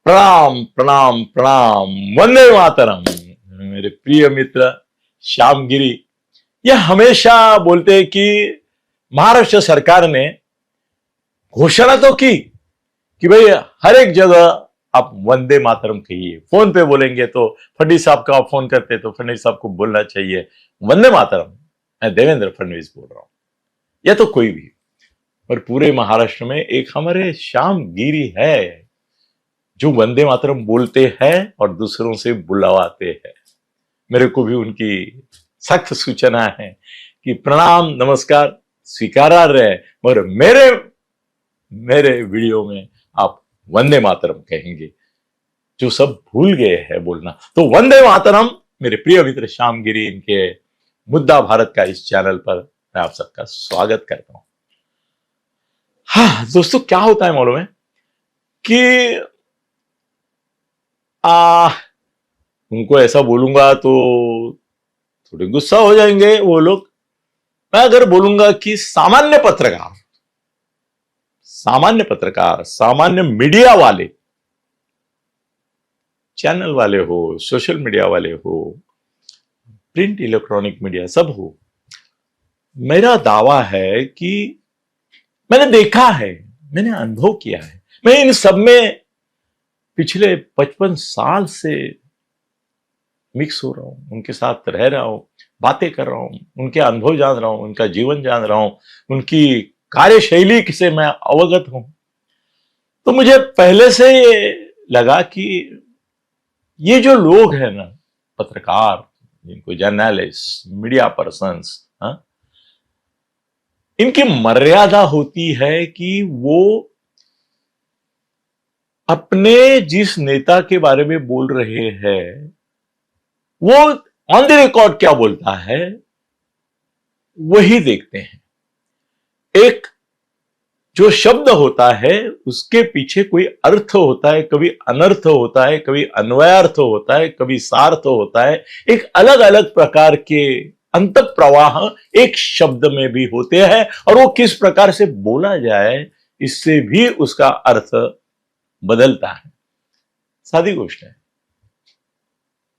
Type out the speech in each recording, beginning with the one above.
प्रणाम प्रणाम प्रणाम, वंदे मातरम। मेरे प्रिय मित्र श्यामगिरी ये हमेशा बोलते हैं कि महाराष्ट्र सरकार ने घोषणा तो की कि भाई हर एक जगह आप वंदे मातरम कहिए। फोन पे बोलेंगे तो फडणवीस साहब का आप फोन करते तो फडणवीस साहब को बोलना चाहिए वंदे मातरम। मैं देवेंद्र फडणवीस बोल रहा हूं, या तो कोई भी, पर पूरे महाराष्ट्र में एक हमारे श्यामगिरी है जो वंदे मातरम बोलते हैं और दूसरों से बुलवाते हैं। मेरे को भी उनकी सख्त सूचना है कि प्रणाम नमस्कार स्वीकारार्ह है, मगर मेरे वीडियो में आप वंदे मातरम कहेंगे, जो सब भूल गए हैं बोलना। तो वंदे मातरम मेरे प्रिय मित्र श्यामगिरी, इनके मुद्दा भारत का इस चैनल पर मैं आप सबका स्वागत करता हूं। हाँ दोस्तों, क्या होता है मालूम है कि उनको ऐसा बोलूंगा तो थोड़े गुस्सा हो जाएंगे वो लोग। मैं अगर बोलूंगा कि सामान्य पत्रकार, सामान्य मीडिया वाले, चैनल वाले हो, सोशल मीडिया वाले हो, प्रिंट इलेक्ट्रॉनिक मीडिया सब हो, मेरा दावा है कि मैंने देखा है, मैंने अनुभव किया है। मैं इन सब में पिछले 55 साल से मिक्स हो रहा हूं, उनके साथ रह रहा हूं, बातें कर रहा हूं, उनके अनुभव जान रहा हूं, उनका जीवन जान रहा हूं, उनकी कार्यशैली से मैं अवगत हूं। तो मुझे पहले से ये लगा कि ये जो लोग हैं ना, पत्रकार, जिनको जर्नलिस्ट, मीडिया पर्सन्स, इनकी मर्यादा होती है कि वो अपने जिस नेता के बारे में बोल रहे हैं वो ऑन द रिकॉर्ड क्या बोलता है वही देखते हैं। एक जो शब्द होता है उसके पीछे कोई अर्थ होता है, कभी अनर्थ होता है, कभी अन्वयार्थ होता है, कभी सार्थ होता है। एक अलग अलग प्रकार के अंत प्रवाह एक शब्द में भी होते हैं, और वो किस प्रकार से बोला जाए इससे भी उसका अर्थ बदलता है। सादी गोष्ट है।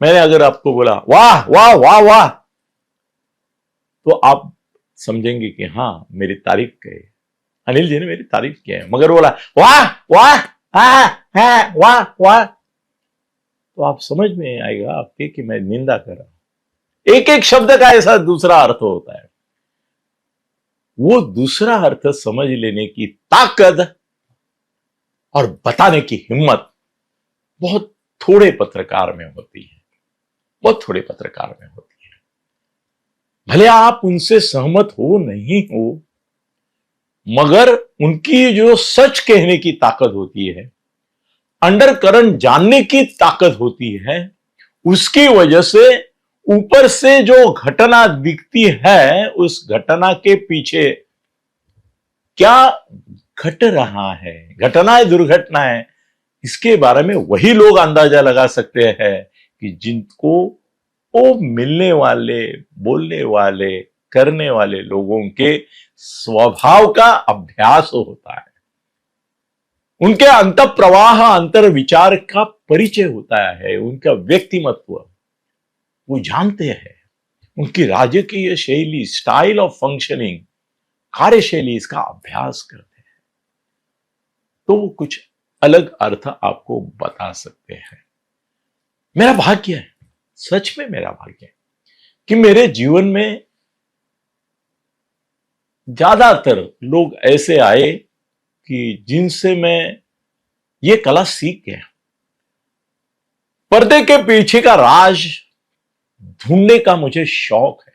मैंने अगर आपको बोला वाह वाह वाह वाह, तो आप समझेंगे कि हां मेरी तारीफ की, अनिल जी ने मेरी तारीफ की है। मगर बोला वाह वाह वाह वाह, तो आप समझ में आएगा आपके कि मैं निंदा कर रहा हूं। एक एक शब्द का ऐसा दूसरा अर्थ होता है। वो दूसरा अर्थ समझ लेने की ताकत और बताने की हिम्मत बहुत थोड़े पत्रकार में होती है, बहुत थोड़े पत्रकार में होती है। भले आप उनसे सहमत हो नहीं हो, मगर उनकी जो सच कहने की ताकत होती है, अंडर करंट जानने की ताकत होती है, उसकी वजह से ऊपर से जो घटना दिखती है उस घटना के पीछे क्या घट रहा है, घटना है दुर्घटना है, इसके बारे में वही लोग अंदाजा लगा सकते हैं कि जिनको वो मिलने वाले, बोलने वाले, करने वाले लोगों के स्वभाव का अभ्यास होता है, उनके अंत प्रवाह, अंतर विचार का परिचय होता है, उनका व्यक्तिमत्व वो जानते हैं, उनकी राजकीय शैली, स्टाइल ऑफ फंक्शनिंग, कार्यशैली, इसका अभ्यास करते हैं, तो वो कुछ अलग अर्थ आपको बता सकते हैं। मेरा भाग्य है, सच में मेरा भाग्य है कि मेरे जीवन में ज्यादातर लोग ऐसे आए कि जिनसे मैं ये कला सीख गया। पर्दे के पीछे का राज ढूंढने का मुझे शौक है।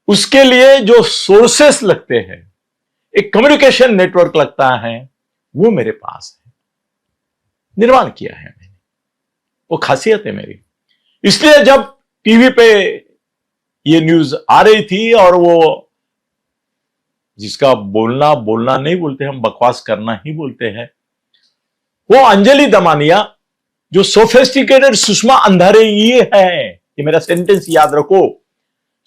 उसके लिए जो सोर्सेस लगते हैं, एक कम्युनिकेशन नेटवर्क लगता है, वो मेरे पास है, निर्माण किया है मैंने, वो खासियत है मेरी। इसलिए जब टीवी पे ये न्यूज आ रही थी, और वो जिसका बोलना नहीं बोलते हम, बकवास करना ही बोलते हैं, वो अंजलि दमानिया, जो सोफिस्टिकेटेड सुषमा अंधारे ये है, ये मेरा सेंटेंस याद रखो।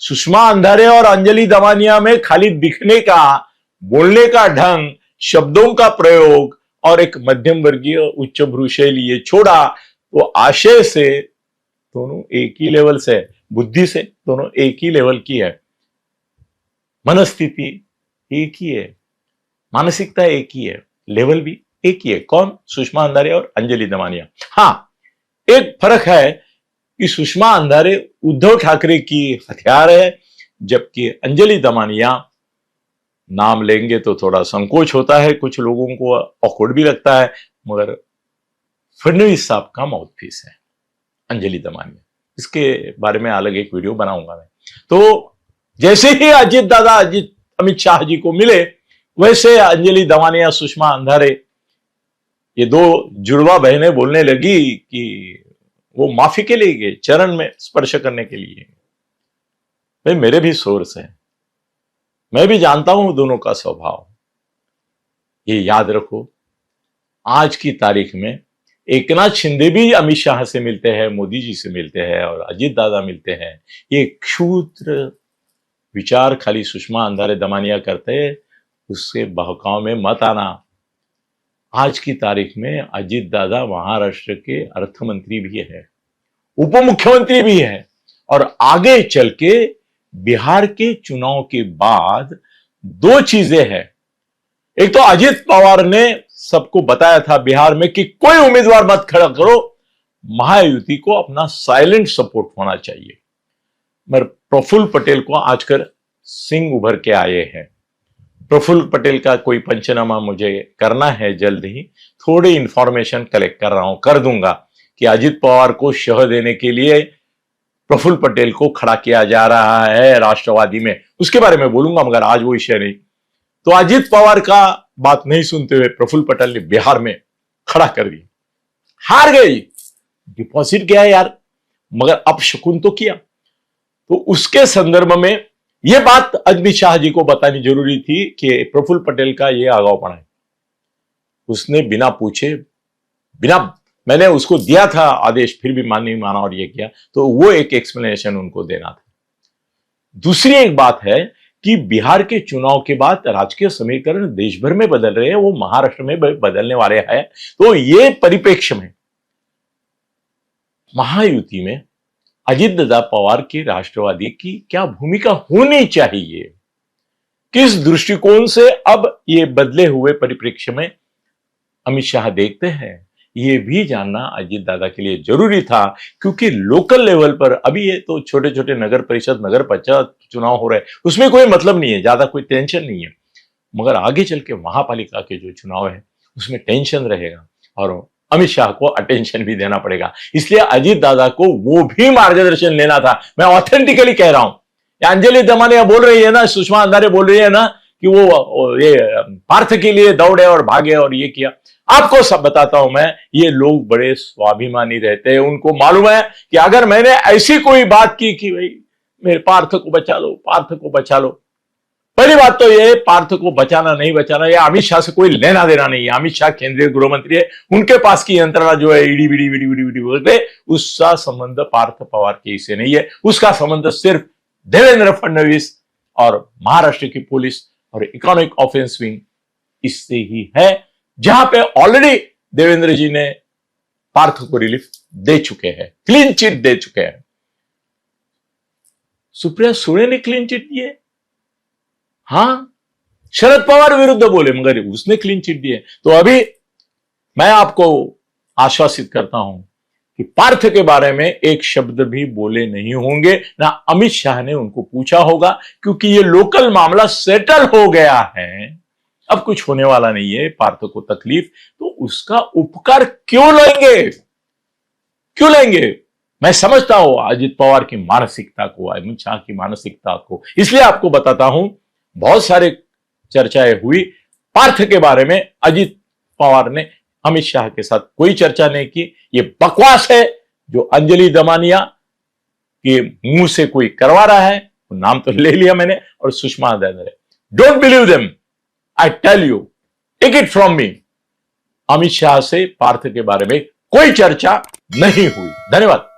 सुषमा अंधारे और अंजलि दमानिया में खाली दिखने का, बोलने का ढंग, शब्दों का प्रयोग और एक मध्यम वर्गीय उच्च भ्रूशैली ये छोड़ा तो आशय से दोनों एक ही लेवल से, बुद्धि से दोनों एक ही लेवल की है, मनस्थिति एक ही है, मानसिकता एक ही है, लेवल भी एक ही है। कौन? सुषमा अंधारे और अंजलि दमानिया। हां, एक फर्क है कि सुषमा अंधारे उद्धव ठाकरे की हथियार है, जबकि अंजलि दमानिया नाम लेंगे तो थोड़ा संकोच होता है, कुछ लोगों को ऑकवर्ड भी लगता है, मगर फडणवीस साहब का माउथपीस है अंजलि दमानिया। इसके बारे में अलग एक वीडियो बनाऊंगा मैं। तो जैसे ही अमित शाह जी को मिले, वैसे अंजलि दमानिया, सुषमा अंधारे, ये दो जुड़वा बहनें बोलने लगी कि वो माफी के लिए गए, चरण में स्पर्श करने के लिए। भाई मेरे भी सोर्स है, मैं भी जानता हूं दोनों का स्वभाव। ये याद रखो, आज की तारीख में एकनाथ शिंदे भी अमित शाह से मिलते हैं, मोदी जी से मिलते हैं और अजीत दादा मिलते हैं। ये क्षुद्र विचार खाली सुषमा अंधारे दमानिया करते हैं, उससे बहकाव में मत आना। आज की तारीख में अजीत दादा महाराष्ट्र के अर्थ मंत्री भी है, उप मुख्यमंत्री भी है, और आगे चल के बिहार के चुनाव के बाद दो चीजें हैं। एक तो अजीत पवार ने सबको बताया था बिहार में कि कोई उम्मीदवार मत खड़ा करो, महायुति को अपना साइलेंट सपोर्ट होना चाहिए। मगर प्रफुल्ल पटेल को आजकल सिंह उभर के आए हैं। प्रफुल्ल पटेल का कोई पंचनामा मुझे करना है जल्द ही, थोड़ी इंफॉर्मेशन कलेक्ट कर रहा हूं, कर दूंगा कि अजीत पवार को शह देने के लिए प्रफुल्ल पटेल को खड़ा किया जा रहा है राष्ट्रवादी में, उसके बारे में बोलूंगा, मगर आज वो विषय नहीं। तो अजीत पवार का बात नहीं सुनते हुए प्रफुल्ल पटेल ने बिहार में खड़ा कर दी, हार गई, डिपॉजिट गया यार, मगर अपशकुन तो किया। तो उसके संदर्भ में यह बात अमित शाह जी को बतानी जरूरी थी कि प्रफुल्ल पटेल का यह आगाऊपना है। उसने बिना पूछे, मैंने उसको दिया था आदेश, फिर भी नहीं माना और ये किया, तो वो एक एक्सप्लेनेशन उनको देना था। दूसरी एक बात है कि बिहार के चुनाव के बाद राजकीय समीकरण देश भर में बदल रहे हैं, वो महाराष्ट्र में बदलने वाले हैं। तो ये परिप्रेक्ष्य में महायुति में अजित दादा पवार की राष्ट्रवादी की क्या भूमिका होनी चाहिए, किस दृष्टिकोण से अब ये बदले हुए परिप्रेक्ष्य में अमित शाह देखते हैं, ये भी जानना अजीत दादा के लिए जरूरी था। क्योंकि लोकल लेवल पर अभी ये तो छोटे छोटे नगर परिषद, नगर पंचायत चुनाव हो रहे हैं, उसमें कोई मतलब नहीं है, ज्यादा कोई टेंशन नहीं है। मगर आगे चल के महापालिका के जो चुनाव है उसमें टेंशन रहेगा और अमित शाह को अटेंशन भी देना पड़ेगा। इसलिए अजीत दादा को वो भी मार्गदर्शन लेना था। मैं ऑथेंटिकली कह रहा हूं, अंजलि दमानिया बोल रही है ना, सुषमा अंधारे बोल रही है ना कि वो ये पार्थ के लिए दौड़े और भागे और ये किया। आपको सब बताता हूं मैं, ये लोग बड़े स्वाभिमानी रहते हैं, उनको मालूम है कि अगर मैंने ऐसी कोई बात की कि भाई मेरे पार्थ को बचा लो, पार्थ को बचा लो, पहली बात तो ये पार्थ को बचाना नहीं बचाना, ये अमित शाह से कोई लेना देना नहीं है। अमित शाह केंद्रीय गृह मंत्री है, उनके पास की यंत्रणा जो है ईडी बीडी बीडी बीडी बीडी बोलते, उसका संबंध पार्थ पवार के से नहीं है। उसका संबंध सिर्फ देवेंद्र फडणवीस और महाराष्ट्र की पुलिस और इकोनॉमिक ऑफेंस विंग इससे ही है, जहां पे ऑलरेडी देवेंद्र जी ने पार्थ को रिलीफ दे चुके हैं, क्लीन चिट दे चुके हैं। सुप्रिया सुळे ने क्लीन चिट दी है, हां, शरद पवार विरुद्ध बोले मगर उसने क्लीन चिट दी है। तो अभी मैं आपको आश्वासित करता हूं कि पार्थ के बारे में एक शब्द भी बोले नहीं होंगे, ना अमित शाह ने उनको पूछा होगा, क्योंकि ये लोकल मामला सेटल हो गया है, अब कुछ होने वाला नहीं है पार्थ को तकलीफ, तो उसका उपकार क्यों लेंगे, क्यों लेंगे? मैं समझता हूं अजित पवार की मानसिकता को, अमित शाह की मानसिकता को, इसलिए आपको बताता हूं। बहुत सारे चर्चाएं हुई पार्थ के बारे में, अजित पवार ने अमित शाह के साथ कोई चर्चा नहीं की। ये बकवास है जो अंजलि दमानिया के मुंह से कोई करवा रहा है, नाम तो ले लिया मैंने, और Sushma Andhare, don't believe them, I tell you, take it from me, Amit Shah से पार्थ के बारे में कोई चर्चा नहीं हुई। धन्यवाद।